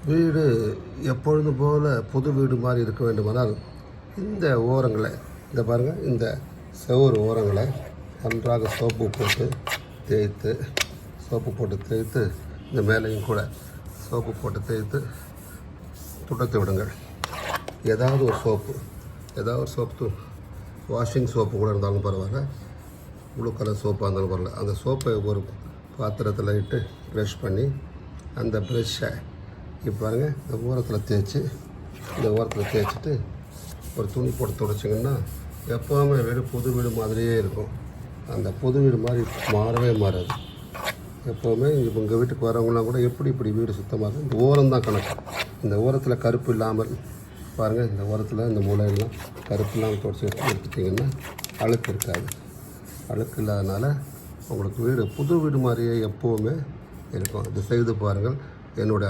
வீடு எப்பொழுதும் போல் புது வீடு மாதிரி இருக்க வேண்டுமானால் இந்த ஓரங்களை இந்த பாருங்கள், இந்த செவுறு ஓரங்களை நன்றாக சோப்பு போட்டு தேய்த்து இந்த மேலையும் கூட சோப்பு போட்டு தேய்த்து துடைத்து விடுங்கள். ஏதாவது ஒரு சோப்பு வாஷிங் சோப்பு கூட இருந்தாலும் பரவாயில்ல, ப்ளூ கலர் சோப்பாக இருந்தாலும் பரவாயில்ல. அந்த சோப்பை ஒரு பாத்திரத்தில் இட்டு ப்ரஷ் பண்ணி அந்த ப்ரெஷ்ஷை இப்போ பாருங்கள் இந்த ஓரத்தில் தேய்ச்சிட்டு ஒரு துணி போட்டு துடைச்சிங்கன்னா எப்போவுமே வீடு புது வீடு மாதிரியே இருக்கும். அந்த புது வீடு மாதிரி மாறவே மாறாது. எப்போவுமே இப்போ உங்கள் வீட்டுக்கு வரவங்களாம் கூட இப்படி வீடு சுத்தமாக இருக்கும். இந்த ஓரம் தான் கணக்கு. இந்த ஓரத்தில் கருப்பு இல்லாமல் பாருங்கள், இந்த ஓரத்தில் இந்த மூலையெல்லாம் கருப்பு இல்லாமல் துடைச்சி எடுத்துட்டிங்கன்னா அழுக்கு இருக்காது. அழுக்கு இல்லாதனால உங்களுக்கு வீடு புது வீடு மாதிரியே எப்போவுமே இருக்கும். இது செய்து பாருங்கள். என்னுடைய